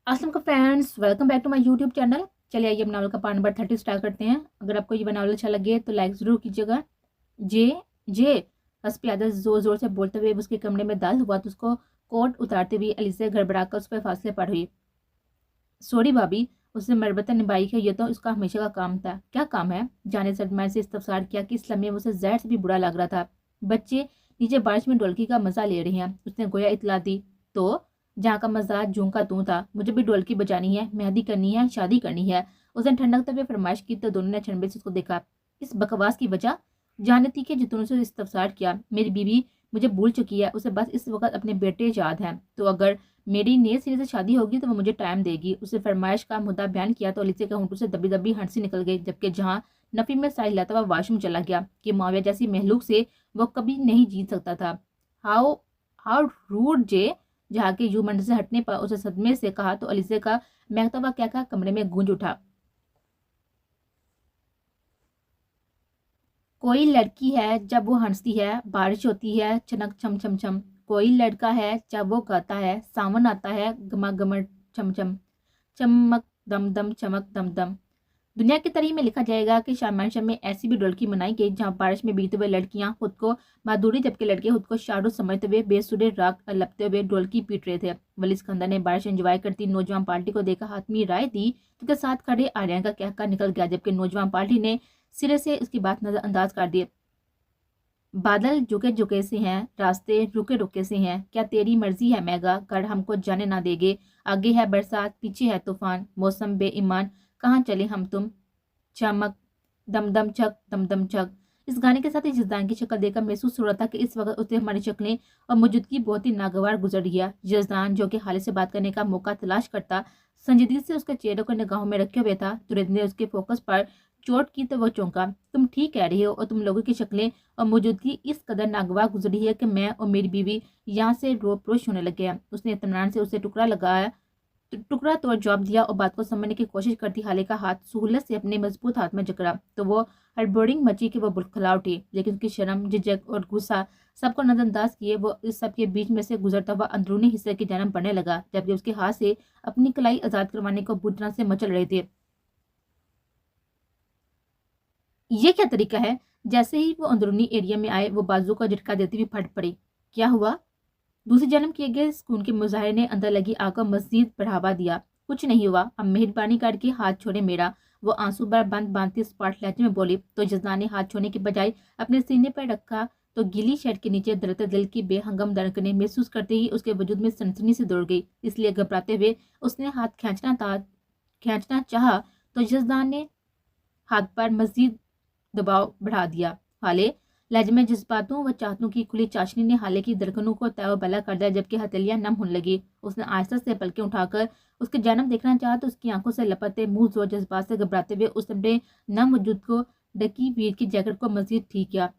अस्सलाम का friends, welcome back to my YouTube channel. चलिए आइए अब नावल का पार्ट नंबर 30 स्टार्ट करते हैं। अगर आपको ये नावल अच्छा लगे तो लाइक ज़रूर कीजिएगा। जे जे हंस आदत जोर जोर से बोलते हुए उसके कमरे में दाल हुआ तो उसको कोट उतारते हुए अली से गड़बड़ा कर उस पर फासले पर हुई। सॉरी भाभी, उसने मरबता निभाई कि ये तो उसका हमेशा का काम था। क्या काम है? जाने सदमान से इस्तफसार किया कि इस लम्हे उसे जहर से भी बुरा लग रहा था। बच्चे नीचे बारिश में ढोलकी का मजा ले रहे हैं, उसने गोया इतला दी। तो जहाँ का मजा जूं का तू था, मुझे भी ढोलकी बजानी है, मेहंदी करनी है, शादी करनी है। उसने ठंडकते हुए फरमाइश की तो दोनों ने अचंभे से उसको देखा। इस बकवास की वजह जानने थी कि जितनों से इस्तफसार किया। मेरी बीवी मुझे भूल चुकी है, उसे बस इस वक्त अपने बेटे याद हैं। तो अगर मेरी नए सिरे से शादी होगी तो वो मुझे टाइम देगी। उसे फरमाइश का मुद्दा बयान किया तो अलीसे के होंठों से दबी दबी हंसी निकल गई, जबकि जहाँ नफी में साई लाता हुआ वाशरूम चला गया कि माविया जैसी महलूक से वो कभी नहीं जीत सकता था। हाउ हाउ रूड जे, जहाँ के यू मंडे से हटने पर उसे सदमे से कहा तो अलीसे का महकता हुआ क्या कहा कमरे में गूंज उठा। कोई लड़की है जब वो हंसती है, बारिश होती है चनक छम छम छम। कोई लड़का है जब वो गाता है, सावन आता है गमा गमर छम छम। चमक दम दम चमक दम दम। दुनिया की तारीख में लिखा जाएगा कि शामांशा में ऐसी भी ढोलकी मनाई गई जहां बारिश में भीगते हुए लड़कियां खुद को माधुरी जबकि लड़के खुद को शाहरुख समझते हुए बेसुरे राग लपते हुए ढोलकी पीट रहे थे। वलिस खंदा ने बारिश एंजॉय करती नौजवान पार्टी को देखा हाथमी राय दी तो उसके साथ खड़े आर्यन का कहका निकल गया, जबकि नौजवान पार्टी ने सिरे से उसकी बात नजरअंदाज कर दी। बादल झुके झुके से हैं, रास्ते रुके रुके से हैं, क्या तेरी मर्जी है मैगा, गढ़ हमको जाने ना देगे। आगे है बरसात, पीछे है तूफान, मौसम बेईमान, कहाँ चले हम तुम। चमक दम दम छक दम दम छक। इस गाने के साथ ही जजदान की शक्ल देखकर महसूस हो रहा था कि इस वक्त उसे हमारी शक्लें और मौजूदगी बहुत ही नागवार गुजर गया। जजदान जो कि हाले से बात करने का मौका तलाश करता संजीदगी से उसके चेहरे को निगाहों में रखे हुए था। तुरंत ने उसके फोकस पर चोट की तो वो चौंका। तुम ठीक कह रही हो और तुम लोगों की शक्लें और मौजूदगी इस कदर नागवार गुजरी है कि मैं और मेरी बीवी यहाँ से रोपरोश होने लगे हैं। उसने इत्मीनान से उसे टुकड़ा लगाया, टुकड़ा तोड़ जवाब दिया और बात को समझने की कोशिश करती हाले का हाथ सहूलत से अपने मजबूत हाथ में जकड़ा तो वो हड़बड़िंग मची कि वो बुलखला उठी, लेकिन उसकी शर्म झिझक और गुस्सा सबको नजरअंदाज किए वो इस सब के बीच में से गुजरता हुआ अंदरूनी हिस्से की जानब बढ़ने लगा, जबकि उसके हाथ से अपनी कलाई आजाद करवाने को बुरी तरह से मचल रहे थे। ये क्या तरीका है? जैसे ही वो अंदरूनी एरिया में आए वो बाजू का झटका देती हुई फट पड़ी। क्या हुआ? दूसरी जन्म किए गए सुकून के मुजाहरे ने अंदर लगी आग को मजीद बढ़ावा दिया। कुछ नहीं हुआ, अब मेहरबानी करके हाथ छोड़े मेरा। वो आंसू भर बंद बांधती स्पॉट लहजे में बोली तो जजदान ने हाथ छोड़ने की बजाय अपने सीने पर रखा तो गीली शर्ट के नीचे धड़कते दिल की बेहंगम धड़कने महसूस करते ही उसके वजूद में सनसनी से दौड़ गई। इसलिए घबराते हुए उसने हाथ खींचना चाहा तो जजदान ने हाथ पर मजीद दबाव बढ़ा दिया। हाले लहजे में जज्बातों व चाहतों की खुली चाशनी ने हाले की धड़कनों को तय बला कर दिया, जबकि हथेलियां नम होने लगी। उसने आहिस्ता से पलकें उठाकर उसके जानब देखना चाहा तो उसकी आंखों से लपटते मुंह जोर जज्बात से घबराते हुए उसने अपने नम वजूद को ढकी वीर की जैकेट को मजीद ठीक किया।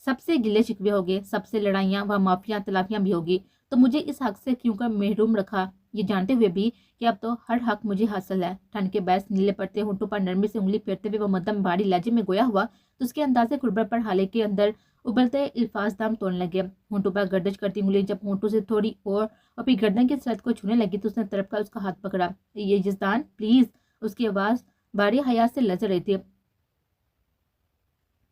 सबसे गिले शिकवे होंगे, सबसे लड़ाइयाँ व माफिया तलाफियाँ भी होगी, तो मुझे इस हक से क्यों कर महरूम रखा, ये जानते हुए भी कि अब तो हर हक मुझे हासिल है। ठंड के बैस नीले पड़ते होंठों पर नरमी से उंगली फेरते हुए वो मध्यम भारी लहजे में गोया हुआ तो उसके अंदाजे गुर्बत पर हाले के अंदर उबलते अल्फाज दाम तोड़ने लगे। होंठों पर गर्दश करती उंगली जब होंठों से थोड़ी और अपनी गर्दन की सतह को छूने लगी तो उसने तड़प कर उसका हाथ पकड़ा। ये जजदान प्लीज, उसकी आवाज बारी हयात से लज रही थी।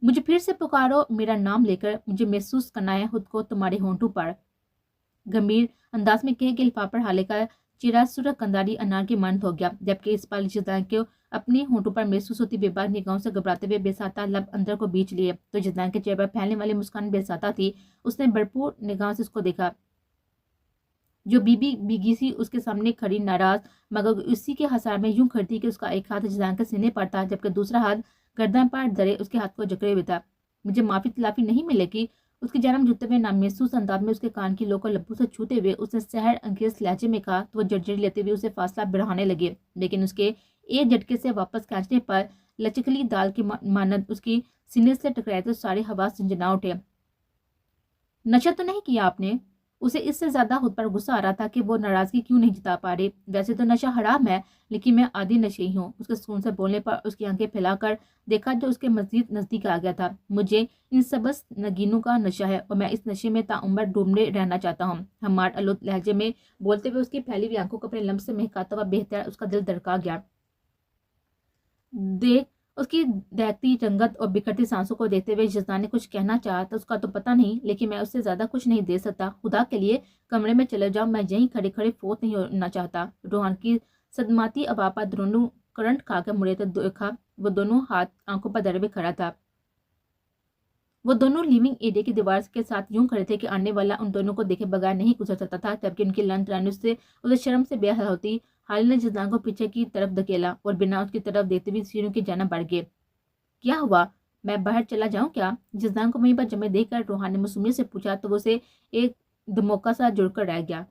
मुझे फिर से पुकारो, मेरा नाम लेकर, मुझे महसूस करना है खुद को तुम्हारे होंठों पर। गंभीर अंदाज में कहे कि लिफाफा हाले का चेहरा सुरख कंदारी अनार के मानत हो गया, जबकि इस पल जजदान को अपने होंठों पर महसूस होती बेबाक निगाहों से घबराते हुए बेसाता लब अंदर को बीच लिए तो जजदान के चेहरे पर फैलने वाली मुस्कान बेसाता थी। उसने भरपूर निगाहों से उसको देखा जो बीबी भीगी सी उसके सामने खड़ी नाराज मगर उसी के हसार में यूं खड़ी कि उसका एक हाथ जजदान के सीने पर था जबकि दूसरा हाथ गर्दन पर धरे उसके हाथ को जकड़े हुए था। मुझे माफी तलाफी नहीं मिलेगी, उसकी जानब झुकते हुए नामहसूस अंदाज में उसके कान की लो को लब्बों से छूते हुए उसने सहर अंगेज लहजे में कहा तो वो जर्जरी लेते हुए उसे फासला बढ़ाने लगे, लेकिन उसके एक झटके से वापस खींचने पर लचकली दाल के मानद उसकी सीने से टकराए तो सारे हवास झंझना उठे। नशा तो नहीं किया आपने? اسے اس سے زیادہ خود پر غصہ آ رہا تھا کہ وہ ناراضگی کیوں نہیں جتا پا رہے. ویسے تو نشہ حرام ہے لیکن میں عادی نشئی ہوں. اس کے سکون سے بولنے پر اس کی آنکھیں پھیلا کر دیکھا جو اس کے مزید نزدیک آ گیا تھا. مجھے ان سبز نگینوں کا نشہ ہے اور میں اس نشے میں تعمر ڈوبنے رہنا چاہتا ہوں. ہمار الود لہجے میں بولتے ہوئے اس کی پھیلی ہوئی آنکھوں کو اپنے لمس سے مہکاتا ہوا بہتر اس کا دل دھڑکا گیا. دیکھ اس کی دہتی رنگت اور بکھرتی سانسوں کو دیکھتے ہوئے جزدان نے کچھ کہنا چاہا تو اس کا تو پتہ نہیں، لیکن میں اس سے زیادہ کچھ نہیں دے سکتا. خدا کے لیے کمرے میں چلے جاؤ، میں یہیں کھڑے کھڑے فوت نہیں ہونا چاہتا. روحان کی صدماتی آواز پر دونوں کرنٹ کھا کر مڑے تو دیکھا وہ دونوں ہاتھ آنکھوں پر دھرے ہوئے کھڑا تھا. وہ دونوں لیونگ ایریا کی دیوار کے ساتھ یوں کھڑے تھے کہ آنے والا ان دونوں کو دیکھے بغیر نہیں گزر سکتا تھا، جبکہ ان کی لند رانس سے اسے شرم سے بے حیا ہوتی. حالی نے جزدان کو پیچھے کی طرف دھکیلا اور بنا اس کی طرف دیکھتے ہوئے سیڑھیوں کی جانب بڑھ گئے. کیا ہوا؟ میں باہر چلا جاؤں کیا؟ جزدان کو وہیں پر جمے دیکھ کر روحان نے معصومیت سے پوچھا تو وہ اسے ایک دھموکا سا جڑ کر رہ گیا.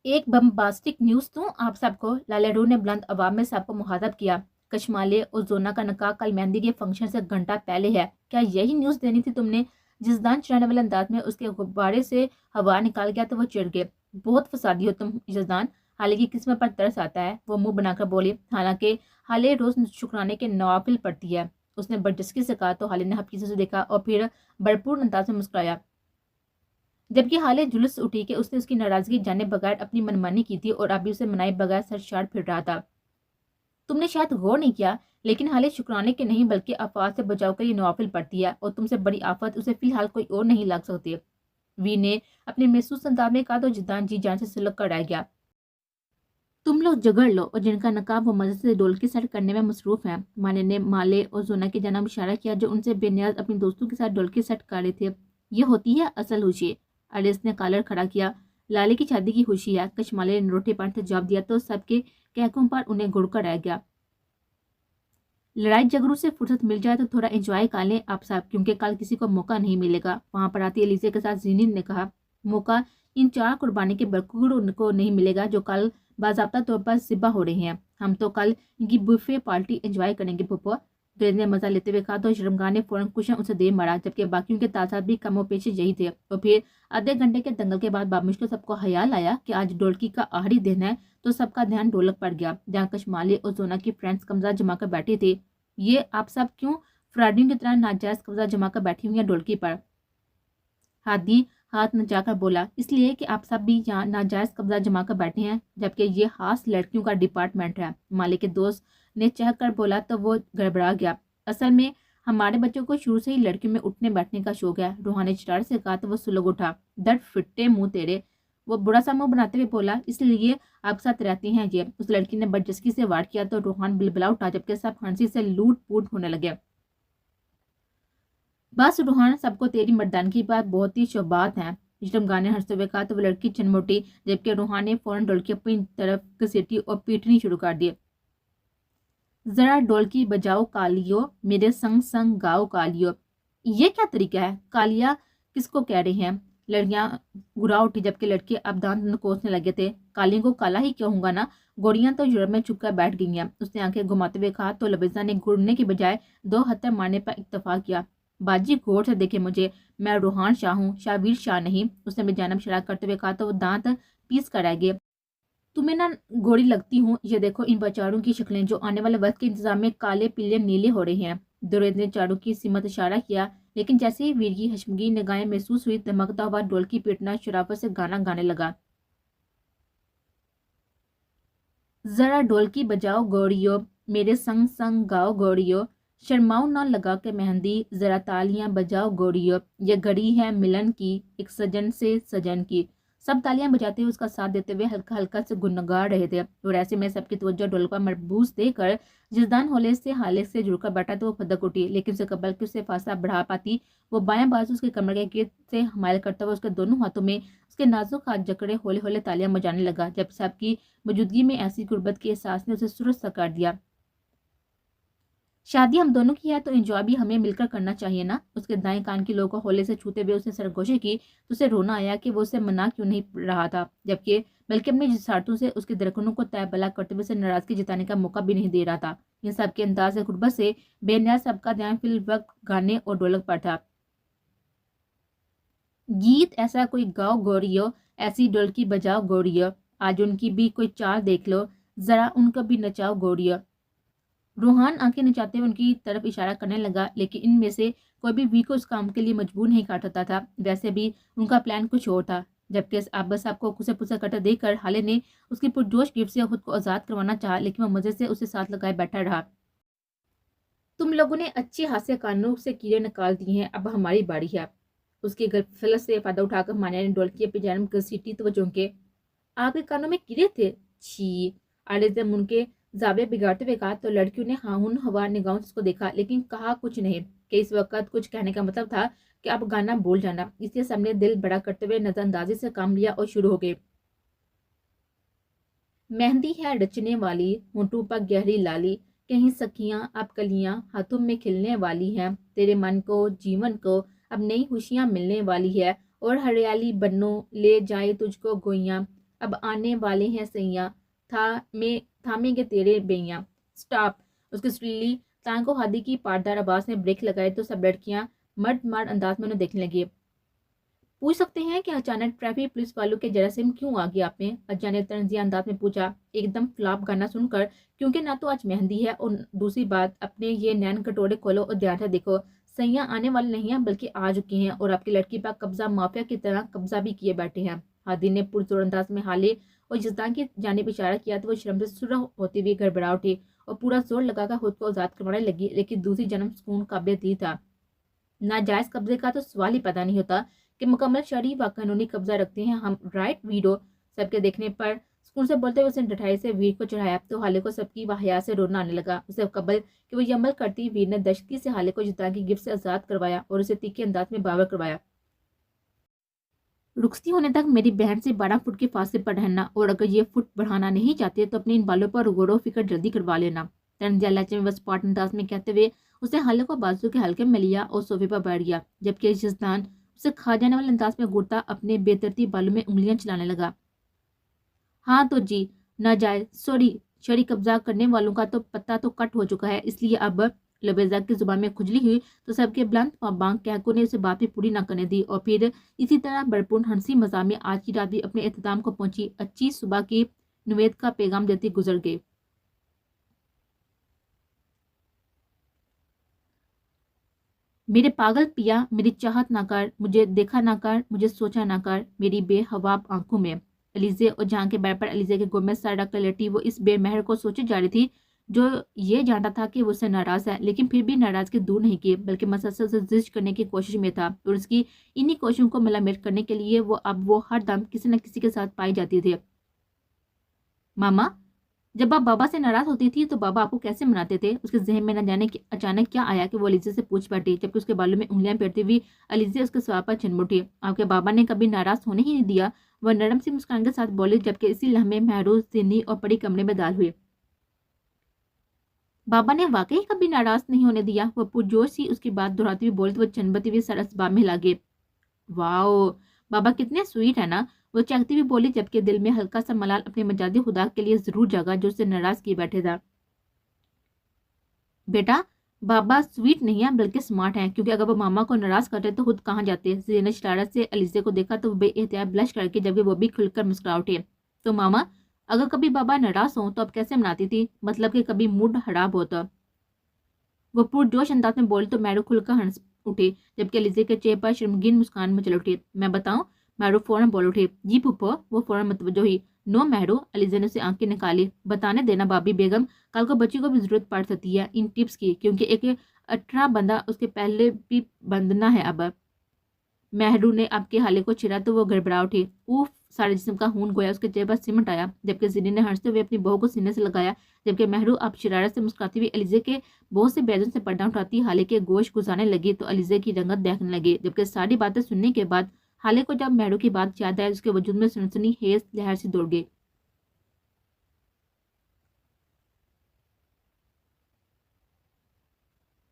ایک بمباسٹک نیوز دوں آپ سب کو. لالہ رو نے بلند آواز میں سب کو مخاطب کیا. کشمالے اور زونا کا نکاح کل مہندی کے فنکشن سے گھنٹہ پہلے ہے. کیا یہی نیوز دینی تھی تم نے؟ جزدان چڑھانے والے انداز میں اس کے غبارے سے ہوا نکال گیا تو وہ چڑھ گئے. بہت فسادی ہو تم جزدان. حالے کی قسمت پر ترس آتا ہے، وہ منہ بنا کر بولی. حالانکہ حالے روز شکرانے کے نوافل پڑھتی ہے، اس نے برجسکی سے کہا تو حالے نے حقیقت سے دیکھا اور پھر بھرپور انداز میں مسکرایا. جبکہ حالے جلس اٹھی کہ اس نے اس کی ناراضگی جانے بغیر اپنی منمانی کی تھی اور ابھی اسے منائے بغیر سر شاڑ پھر رہا تھا. تم نے شاید غور نہیں کیا لیکن حالے شکرانے کے نہیں بلکہ آفات سے بچاؤ کر یہ نوافل پڑھتی ہے اور تم سے بڑی آفت اسے فی الحال کوئی اور نہیں لگ سکتی. وی نے اپنے محسوس انداز میں کہا تو جزدان جی جان سے سلک کر رہ گیا. تم لوگ جگڑ لو اور جن کا نقاب وہ مزے سے ڈولکی سیٹ کرنے میں مصروف ہیں. مانے نے مالے اور زونا کی جانب اشارہ کیا جو ان سے بے نیاز اپنی دوستوں کے ساتھ ڈولکی سیٹ کر رہے تھے. یہ ہوتی ہے اصل خوشی. الیس نے کالر کھڑا کیا. لالے کی شادی کی خوشی ہے. کشمالے نے روٹی پان سے جواب دیا تو سب کے کہکوں پر انہیں گڑ کر رہ گیا. لڑائی جھگڑوں سے فرصت مل جائے تو تھوڑا انجوائے کر لیں آپ صاحب، کیونکہ کل کسی کو موقع نہیں ملے گا. وہاں پر آتی الیزے کے ساتھ زینت نے کہا. موقع ان 4 قربانی کے برکروں کو نہیں ملے گا جو کل باضابطہ طور پر ذبح ہو رہے ہیں. ہم تو کل ان کی بوفے پارٹی انجوائے کریں گے پھپھو. ڈیز نے مزہ لیتے ہوئے کہا تو شرمگاہ نے فوراً کشن اسے دے مارا، جبکہ باقیوں کے تاثرات بھی کم و پیش یہی تھے. اور پھر آدھے گھنٹے کے دنگل کے بعد بامشکل سب کو خیال آیا کہ آج ڈولکی کا آخری دن ہے تو سب کا دھیان ڈھولک پر گیا جہاں کشمالے اور زونا کی فرینڈز قبضہ جما کر بیٹھے تھے. یہ آپ سب کیوں فراڈیوں کی طرح ناجائز قبضہ جما کر بیٹھی ہوئی ہیں ڈولکی پر؟ ہادی ہاتھ نہ جا کر بولا. اس لیے کہ آپ سب بھی یہاں ناجائز قبضہ جما کر بیٹھے ہیں جبکہ یہ خاص لڑکیوں کا ڈپارٹمنٹ ہے. مالک کے دوست نے چہک کر بولا تو وہ گڑبڑا گیا. اصل میں ہمارے بچوں کو شروع سے ہی لڑکیوں میں اٹھنے بیٹھنے کا شوق ہے. روحان نے چٹار سے کہا تو وہ سلگ اٹھا. در فٹے منہ تیرے. وہ برا سا منہ بناتے ہوئے بولا. اس لیے آپ ساتھ رہتی ہیں یہ. اس لڑکی نے برجسکی سے وار کیا تو روحان بلبلا اٹھا جبکہ سب ہنسی سے لوٹ پوٹ ہونے لگے. بس روحان، سب کو تیری مردانگی پر بہت ہی شبہات ہیں. شرمگاہ نے ہنستے ہوئے کہا تو وہ لڑکی چنموٹی جبکہ روحان نے فوراً ڈولکی اپنی طرف گھسیٹی اور پیٹنی شروع کر دی. ذرا ڈولکی بجاؤ کالیو، میرے سنگ سنگ گاؤ کالیو. یہ کیا طریقہ ہے؟ کالیا کس کو کہہ رہے ہیں؟ لڑکیاں گرا اٹھی جبکہ لڑکے اب دانت نکوسنے لگے تھے. کالیوں کو کالا ہی کہوں گا نا. گوڑیاں تو یورپ میں چھپ کر بیٹھ گئی ہیں. اس نے آنکھیں گھماتے ہوئے کہا تو لبیزہ نے گڑنے کی بجائے 2 ہتھے مارنے پر اکتفا کیا. باجی غور سے دیکھے مجھے، میں روحان شاہ ہوں، شاہویر شاہ نہیں. اس نے بے جانب شرارت کرتے ہوئے کہا تو وہ دانت پیس کر رہ گئے. تمہیں نہ گوڑی لگتی ہوں. یہ دیکھو ان بیچاروں کی شکلیں جو آنے والے وقت کے انتظام میں کالے پیلے نیلے ہو رہے ہیں. دورید نے چاروں کی سمت اشارہ کیا لیکن جیسے ہی ویر کی حشمگی نگاہیں محسوس ہوئی دھمکتا ہوا ڈولکی پیٹنا شرافت سے گانا گانے لگا. ذرا ڈولکی بجاؤ گوڑیو، میرے سنگ سنگ گاؤ گوڑیو. شرماؤ نہ لگا کے مہندی، ذرا تالیاں بجاؤ گوڑیو. یہ گھڑی ہے ملن کی، ایک سجن سے سجن کی. سب تالیاں بجاتے ہوئے اس کا ساتھ دیتے ہوئے ہلکا ہلکا سے گنگنا رہے تھے اور ایسے میں سب کی توجہ ڈولک پر مربوط دے کر جزدان ہولے سے حالے سے جڑ کر بیٹھا تو وہ پھدک اٹھی لیکن اسے قبل کہ اسے فاصلہ بڑھا پاتی وہ بایاں بازو اس کے کمر کے گرد سے حمائل کرتا ہوا اس کے دونوں ہاتھوں میں اس کے نازک ہاتھ جکڑے ہولے ہولے تالیاں بجانے لگا. جب سب کی موجودگی میں ایسی غربت کے احساس نے اسے سرخ سا کر دیا. شادی ہم دونوں کی ہے تو انجوائے بھی ہمیں مل کر کرنا چاہیے نا. اس کے دائیں کان کی لو کو ہولے سے چھوتے ہوئے اس نے سرگوشی کی تو اسے رونا آیا کہ وہ اسے منع کیوں نہیں رہا تھا، جبکہ بلکہ اپنی جسارتوں سے اس کے درکنوں کو طے بلا کرتے ہوئے اسے ناراضگی جتانے کا موقع بھی نہیں دے رہا تھا. یہ سب کے انداز غربت سے بے نیاز سب کا دھیان فی الوقت گانے اور ڈھولک پر تھا. گیت ایسا کوئی گاؤ گوریو، ایسی ڈھولکی بجاؤ گوریو، آج ان کی بھی کوئی چال دیکھ لو، ذرا ان کو بھی نچاؤ گوریو. روحان آنکھیں نچاتے ہوئے ان کی طرف اشارہ کرنے لگا، لیکن ان میں سے کوئی بھی وی کو اس کام کے لیے مجبور نہیں کاٹتا تھا. ویسے بھی ان کا پلان کچھ اور تھا. جبکہ عباس صاحب کو کسے پسا کرتا دیکھ کر حالے نے اس کی پرجوش گفٹ سے خود کو آزاد کروانا چاہا، لیکن وہ مزے سے اسے ساتھ لگائے بیٹھا رہا. تم لوگوں نے اچھے ہاتھ کانوں سے کیڑے نکال دیے ہیں، اب ہماری باری ہے. اس کی غفلت سے فائدہ اٹھا کر مانیہ نے ڈھولکی اپنی جانب گھسیٹی تو وہ چونکے. آپ کے کانوں میں کیڑے تھے؟ چھی. عارض نے من کے زاویے بگاڑتے ہوئے کہا تو لڑکیوں نے ہاہن ہوا نگاہوں سے اس کو دیکھا، لیکن کہا کچھ نہیں کہ اس وقت کچھ کہنے کا مطلب تھا کہ اب گانا بول جانا. اس لیے سب نے دل بڑا کرتے ہوئے نظر اندازی سے کام لیا اور شروع ہو گئے. مہندی ہے رچنے والی، ہونٹوں پر گہری لالی، کہیں سکھیاں اب کلیاں ہاتھوں میں کھلنے والی ہیں، تیرے من کو جیون کو اب نئی خوشیاں ملنے والی ہے، اور ہریالی بنو لے جائے تجھ کو گویاں، اب آنے والے ہیں سیاں تھامیں گے تیرے بیاں. سٹاپ. اس کی سریلی تانگو ہادی کی پاردار آواز نے بریک لگائے تو سب لڑکیاں مرد مار انداز میں انہیں دیکھنے لگی. پوچھ سکتے ہیں کہ اچانک ٹریفک پولیس والوں کے جراثیم کیوں آ گیا آپ میں؟ اجا نے طنزیہ انداز میں پوچھا، ایک دم فلاپ گانا سن کر، کیونکہ نہ تو آج مہندی ہے اور دوسری بات اپنے یہ نین کٹورے کھولو اور دھیان سے دیکھو، سیاں آنے والے نہیں ہیں بلکہ آ چکے ہیں، اور آپ کی لڑکی پر قبضہ مافیا کی طرح قبضہ بھی کیے بیٹھے ہیں. ہادی نے پرزور انداز میں حالے اور جزدان کی جانب اشارہ کیا تو وہ شرم سے سرخ ہوتی ہوئی گڑبڑا اٹھی اور پورا زور لگا کر خود کو آزاد کروانے لگی، لیکن دوسری جنم سکون قابل دی تھا. ناجائز قبضے کا تو سوال ہی پیدا نہیں ہوتا کہ مکمل شرعی و قانونی قبضہ رکھتے ہیں ہم، رائٹ ویڈو؟ سب کے دیکھنے پر سکون سے بولتے ہوئے اس نے ڈٹائی سے ویر کو چڑھایا تو حالے کو سب کی واحیا سے رونا آنے لگا. اسے قبل کہ وہ یہ عمل کرتی ویر نے دشتی سے حالے کو جتا کی گفٹ سے آزاد کروایا اور اسے تیکھے انداز میں باور کروایا. رخصتی ہونے تک میری بہن سے 12 فٹ کے فاصلے پر رہنا، اور اگر یہ فٹ بڑھانا نہیں چاہتے تو اپنے ان بالوں پر غور و فکر جلدی کروا لینا. طنزیہ لہجے میں بس پاٹ انداز میں کہتے ہوئے اس نے حالے کو بازو کے حلقے میں لیا اور صوفے پر بیٹھ گیا، جبکہ جزدان اسے کھا جانے والے انداز میں گھڑتا اپنے بے ترتیب بالوں میں انگلیاں چلانے لگا. ہاں تو جی، ناجائز سوری شرعی قبضہ کرنے والوں کا تو پتہ تو کٹ ہو چکا ہے، اس لیے اب لبیزہ کی زبان میں کھجلی ہوئی تو سب کے بلند بانگ کہکوں نے اسے بات بھی پوری نہ کرنے دی، اور پھر اسی طرح بھرپور ہنسی مزاح میں آج کی رات بھی اپنے اختتام کو پہنچی. اچھی صبح کی نوید کا پیغام دیتی گزر گئے. میرے پاگل پیا، میری چاہت نہ کر، مجھے دیکھا نہ کر، مجھے سوچا نہ کر، میری بے حواب آنکھوں میں. علیزے اور جہاں کے بیٹھ پر علیزے کے گود میں سر رکھ کر لیٹی وہ اس بے مہر کو سوچے جا رہی تھی جو یہ جانتا تھا کہ وہ اس سے ناراض ہے، لیکن پھر بھی ناراضگی دور نہیں کی بلکہ مسلسل اسے زجر کرنے کی کوشش میں تھا، اور اس کی انہی کوششوں کو ملا میٹ کرنے کے لیے وہ ہر دم کسی نہ کسی کے ساتھ پائی جاتی تھی. ماما، جب آپ بابا سے ناراض ہوتی تھی تو بابا آپ کو کیسے مناتے تھے؟ اس کے ذہن میں نہ جانے اچانک کیا آیا کہ وہ علیزے سے پوچھ بیٹھی، جبکہ اس کے بالوں میں انگلیاں پھیرتی ہوئی علیزے اس کے سوال پر چن اٹھی. آپ کے بابا نے کبھی ناراض ہونے ہی نہیں دیا، وہ نرم سی مسکان کے ساتھ بولی، جبکہ اسی لمحے محروز سینی اور پڑی کمرے میں دال ہوئے. بابا نے واقعی کبھی ناراض نہیں ہونے دیا، وہ پرجوش سی اس کی بات دہراتی ہوئی بولی تو وہ چنبتی ہوئی سر اسباب میں ہلا گئے. واؤ، بابا کتنے سویٹ ہے نا، وہ چہکتی ہوئی بولی، جبکہ دل میں ہلکا سا ملال اپنے مجازی خدا کے لیے ضرور جاگا جو اسے ناراض کیے بیٹھے تھا. بیٹا، بابا سویٹ نہیں ہے بلکہ سمارٹ ہیں، کیونکہ اگر وہ ماما کو ناراض کرتے تو خود کہاں جاتے. زینت نے شرارت سے علیزے کو دیکھا تو وہ بے احتیاط بلش کر کے جبکہ وہ بھی کھل کر مسکرا اٹھے. تو ماما، اگر کبھی بابا ناراض ہوں تو اب کیسے مناتی تھی؟ مطلب کہ کبھی موڈ خراب ہوتا؟ وہ پرجوش انداز میں بولی تو میرو کھل کر ہنس اٹھی، جبکہ علیزے کے چہرے پر شرمگین مسکان مچل اٹھی. میں بتاؤں؟ میرو فوراً بول اٹھی. جی پھپھو. وہ فوراً متوجہ ہوئی. نو میرو، علیزے نے اسے آنکھیں نکالی. بتانے دینا بابی بیگم، کل کو بچی کو بھی ضرورت پڑ سکتی ہے ان ٹپس کی، کیونکہ ایک اٹھرا بندہ اس کے پہلے بھی بندنا ہے. اب مہرو نے آپ کے حالے کو چھڑا تو وہ گڑبڑا اٹھی. اوف، سارے جسم کا خون گویا اس کے چہرے پر سمٹ آیا، جبکہ زینی نے ہنستے ہوئے اپنی بہو کو سینے سے لگایا، جبکہ مہرو اب شرارت سے مسکراتی ہوئی علیزے کے بہت سے بیدن سے پردہ اٹھاتی حالے کے گوشت گزارنے لگی تو علیزے کی رنگت دیکھنے لگی، جبکہ ساری باتیں سننے کے بعد حالے کو جب مہرو کی بات یاد آئی اس کے وجود میں سنسنی خیز لہر سی دوڑ گئی.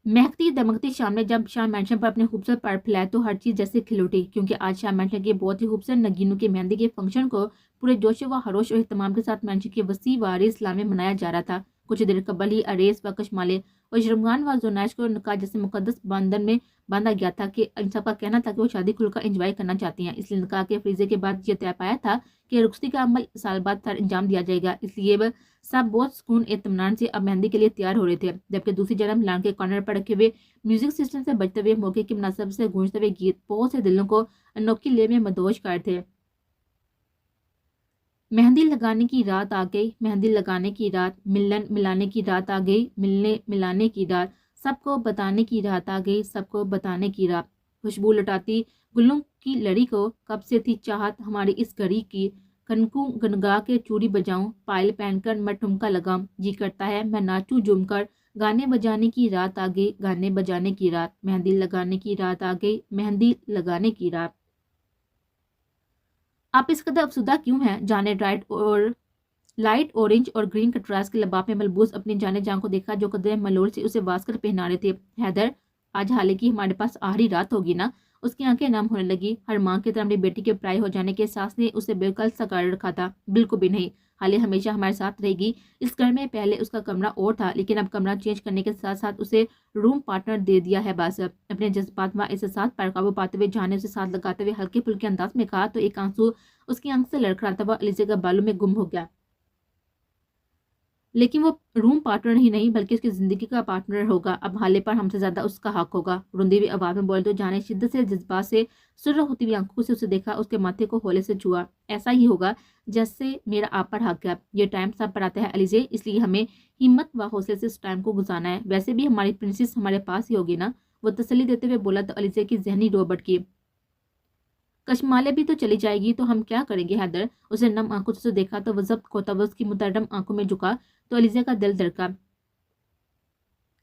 महकती दमकती शाम ने जब शाह मेंशन पर अपने खूबसूरत पैर फैलाए तो हर चीज़ जैसे खिल उठी, क्योंकि आज शाह मेंशन के बहुत ही खूबसूरत नगीनों की मेहंदी के फंक्शन को पूरे जोश व हरोश और इहतमाम के साथ मेंशन के वसी वारी इस्लाम में मनाया जा रहा था। कुछ देर कबल ही अरेस व कशमाले और शर्मगान व जोनाइश को निकाह जैसे मुकद्दस बंधन में बांधा गया था कि इन सब का कहना था कि वो शादी खुलकर एंजॉय करना चाहती हैं। इसलिए निकाह के फरीजे के बाद ये तय पाया था कि रुखसती का अमल साल बाद सर अंजाम दिया जाएगा। इसलिए वह सब बहुत सुकून इत्मीनान से अब मेहंदी के लिए तैयार हो रहे थे, जबकि दूसरी जन्म लान के कॉर्नर पर रखे हुए म्यूजिक सिस्टम से बजते हुए मौके की मुनासब से गूंजते हुए गीत बहुत से दिलों को अनोखी ले में मदोश कर थे। मेहंदी लगाने की रात आ गई, मेहंदी लगाने की रात, मिलन मिलाने की रात आ गई, मिलने मिलाने की रात, सबको बताने की रात आ गई, सबको बताने की रात। खुशबू लुटाती गुलों की लड़ी को कब से थी चाहत हमारी इस घड़ी की, कनकू गनगा के चूड़ी बजाऊं, पायल पहनकर मैं ठुमका लगाऊं, जी करता है मैं नाचूं झूमकर, गाने बजाने की रात आ गई, गाने बजाने की रात, मेहंदी लगाने की रात आ गई, मेहंदी लगाने की रात। आप इस कदर अफसुदा क्यों हैं? जाने लाइट ऑरेंज और ग्रीन कंट्रास्ट के लबाब में मलबूस अपनी जाने जान को देखा जो कदर मलोल से उसे वास कर पहना रहे थे। हैदर, आज हालांकि हमारे पास आखिरी रात होगी ना? उसकी आंखें नम होने लगी। हर मां की तरह अपनी बेटी के पराई हो जाने के एहसास ने उसे बेकल सा कर रखा था। बिल्कुल भी नहीं, हाले हमेशा हमारे साथ रहेगी। इस घर में पहले उसका कमरा और था, लेकिन अब कमरा चेंज करने के साथ साथ उसे रूम पार्टनर दे दिया है। बस अपने जज्बात व एहसास पर काबू पाते हुए जाने उसे साथ लगाते हुए हल्के फुल्के अंदाज में कहा तो एक आंसू उसकी आंख से लड़खड़ाता हुआ अलीज़ा के बालों में गुम हो गया। लेकिन वो रूम पार्टनर ही नहीं बल्कि उसकी जिंदगी का पार्टनर होगा। अब हाले पर हमसे ज्यादा उसका हक होगा। रुंधी हुई आवाज में बोले तो जाने शिद्दत से जज्बात से सुर होती हुई आंखों से उसे देखा, उसके माथे को होले से छुआ। ऐसा ही होगा जैसे मेरा आप पर हक है। ये टाइम सब पर आता है अलीजे, इसलिए हमें हिम्मत व हौसले से इस टाइम को गुजारना है। वैसे भी हमारी प्रिंसेस हमारे पास ही होगी ना? वो तसल्ली देते हुए बोला तो अलीजे की जहनी रो भटकी। कशमाले भी तो चली जाएगी तो हम क्या करेंगे हैदर? उसे नम आंखों से देखा तो वह जब्त खोता हुआ उसकी मुतरम आंखों में झुका तो अलीजा का दिल धड़का।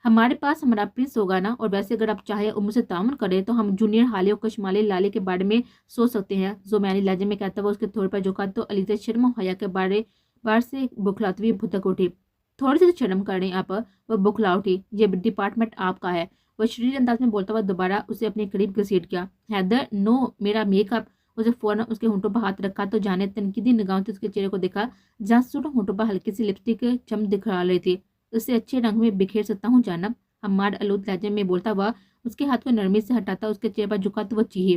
हमारे पास हमारा प्रिंस होगा ना? और वैसे अगर आप चाहे और मुझसे तामुन करें तो हम जूनियर हाले और कशमाले लाले के बारे में सोच सकते हैं। जो मैंने लहजे में कहता हुआ उसके थोड़े पर झुका तो अलीजा शर्म हया के बार से बुखलाती हुई भुतक उठी। थोड़ी सी शर्म कर रही आप? वह बुखला उठी। ये डिपार्टमेंट आपका है। वह शरीर अंदाज में बोलता हुआ दोबारा उसे अपने करीब घसीट गया। हैदर, नो, मेरा मेकअप। उसे फौरन उसके होंठों पर हाथ रखा तो जाने तनकीदी निगाहों से उसके चेहरे को देखा जहाँ सूट होंठों पर हल्की सी लिपस्टिक चमक दिखा रही थी। उससे अच्छे रंग में बिखेर सकता हूँ जानब, हमार आलूद लहजे में बोलता हुआ उसके हाथ को नरमी से हटाता उसके चेहरे पर झुका तो वो चीहे।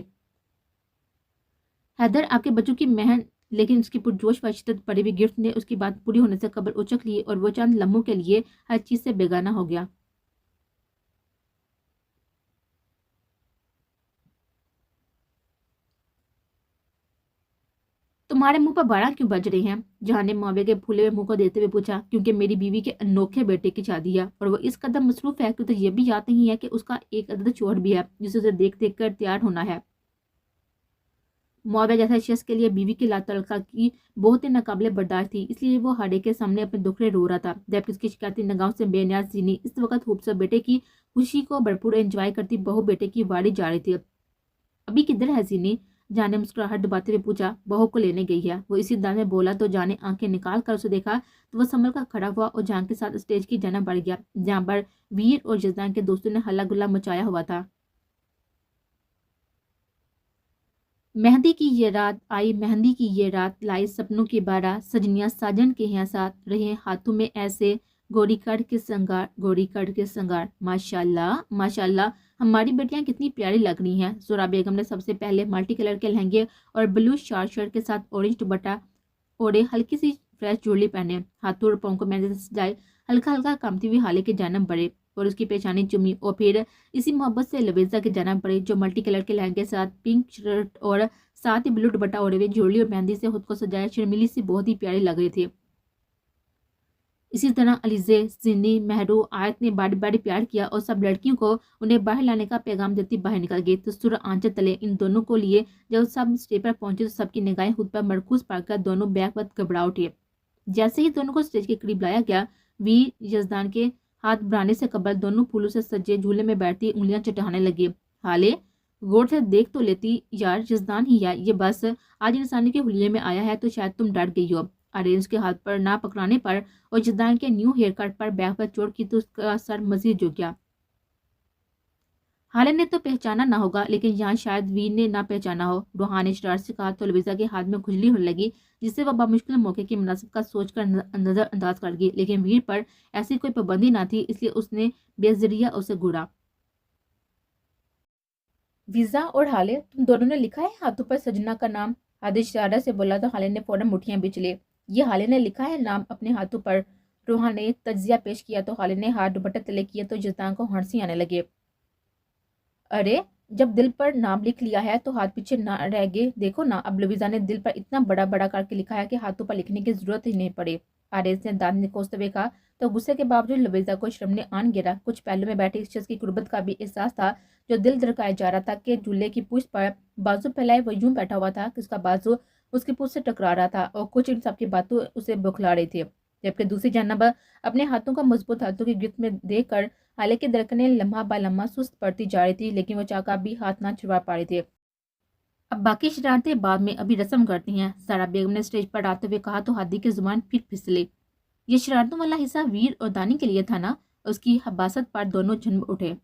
हैदर, आपके बच्चों की महन। लेकिन उसकी पुरजोश व शिद्दत पड़ी हुई गिफ्ट ने उसकी बात पूरी होने से कब्र उचक ली और वो चंद लम्हों के लिए हर चीज से बेगाना हो गया। तुम्हारे मुंह पर बाड़ा क्यों बज रहे हैं? जहां ने मुआविया के फूले हुए मुंह को देते हुए पूछा। क्योंकि मेरी बीवी के अनोखे बेटे की शादी है और वो इस कदर मसरूफ है कि उसे यह भी याद नहीं है कि उसका एक अदद चोर भी है जिसे उसे देख देख कर तैयार होना है। मुआविया जैसा शख्स के लिए बीवी की लातलका की बहुत ही नाकाबिले बर्दाश्त थी, इसलिए वो हाड़े के सामने अपने दुखड़े रो रहा था, जबकि उसकी शिकायती निगाहों से बेनियाज जीनी इस वक्त खूबसूरत बेटे की खुशी को भरपूर एंजॉय करती बहू बेटे की वाड़ी जा रही थी। अभी किधर है जीनी? जाने मुस्कुराहट दबाते हुए पूछा। बहू को लेने गई है, वो इसी अंदाज में बोला तो जाने आंखें निकाल कर उसे देखा तो वह संभल कर खड़ा हुआ और जान के साथ स्टेज की जाना बढ़ गया जहाँ पर वीर और जजदान के दोस्तों ने हल्ला गुल्ला मचाया हुआ था। मेहंदी की ये रात आई, मेहंदी की ये रात लाई सपनों की बारात, सजनियां साजन के यहाँ साथ रहे हाथों में ऐसे गोरी कड़ के संगार, गोरी कड़ के संगार। माशाल्लाह माशाल्लाह, हमारी बेटियां कितनी प्यारी लग रही हैं। जोरा बेगम ने सबसे पहले मल्टी कलर के लहंगे और ब्लू शार्ट शर्ट के साथ ऑरेंज दुपट्टा ओढ़े हल्की सी फ्रेश ज्वेलरी पहने, हाथों और पाँव को मेहंदी से सजाए हल्का हल्का कामती हुई हाले के जानब बढ़े और उसकी पेशानी चुमी और फिर इसी मोहब्बत से लवेजा के जानब बढ़े जो मल्टी कलर के लहंगे के साथ पिंक शर्ट और साथ ही ब्लू दुपट्टा ओढ़े हुए ज्वेलरी और मेहंदी से खुद को सजाए शर्मिली से बहुत ही प्यारी लग रही थी। इसी तरह अलीजे, सिन्नी, महरू, आयत ने बारी बारी प्यार किया और सब लड़कियों को उन्हें बाहर लाने का पैगाम देती बाहर निकल गई। तो सुर आंचल तले इन दोनों को लिए जब सब स्टेज पर पहुंचे तो सबकी निगाहें खुद पर मरकूज पाकर दोनों बैकवत घबरा उठे। जैसे ही दोनों को स्टेज के करीब लाया गया, वीर यजदान के हाथ बढ़ाने से कबल दोनों फूलों से सजे झूले में बैठती उंगलियां चटाने लगे। हाले, गौर से देख तो लेती यार, यजदान ही है ये, बस आज इंसानी के हुलिये में आया है तो शायद तुम डर गई हो। अरेंज के हाथ पर ना पकड़ाने पर और यजदान के न्यू हेयर कट पर बैक पर चोट की तो उसका सर मजीद झुक गया। हाले ने तो पहचाना ना होगा, लेकिन यहाँ शायद वीर ने ना पहचाना हो। रूहान ने शरारत से कहा तो लवीजा के हाथ में खुजली होने लगी, जिससे वह बामुश्किल मौके की मुनासिब का सोचकर नजरअंदाज कर गई। लेकिन वीर पर ऐसी कोई पाबंदी ना थी, इसलिए उसने बेजरिया उसे घूरा। वीजा और हाले, तुम दोनों ने लिखा है हाथों पर सजना का नाम? हादे शरारत से बोला तो हाले ने फौरन मुठ्ठियां बींच ली। ये हाले ने लिखा है नाम अपने हाथों पर। रूहान ने तज्जिया पेश किया तो हाले ने हाथ दुपट्टे तले किए तो जिस्तान को हंसी आने लगे। अरे, जब दिल पर नाम लिख लिया है तो हाथ पीछे ना रह गए। देखो ना, अब लवीजा ने दिल पर इतना बड़ा बड़ा करके लिखा है कि हाथों पर लिखने की जरूरत ही नहीं पड़ी। आरिस ने दांत निकोसते हुए कहा तो गुस्से के बावजूद लवीजा को शर्म ने आन गिरा। कुछ पहलू में बैठे इस शख्स की गुर्बत का भी एहसास था, जो दिल धड़काया जा रहा था कि झूले की पूछ पर बाजू फैलाए वो यूं बैठा हुआ था कि उसका बाजू उसकी पूछ से टकरा रहा था और कुछ इन सब की बातों उसे बौखला रही थी। जबकि दूसरी जानब अपने हाथों का मजबूत हाथों की गिरफ्त में देखकर हाले की धड़कनें लम्हा बा लम्हा सुस्त पड़ती जा रही थी, लेकिन वो चाका भी हाथ ना छुड़वा पा रही थी। अब बाकी शरारतें बाद में, अभी रस्म करती हैं, सारा बेगम ने स्टेज पर आते हुए कहा तो हादी की जुबान फिर फिसली। ये शरारतों वाला हिस्सा वीर और दानी के लिए था ना? उसकी हबासत पर दोनों झन उठे।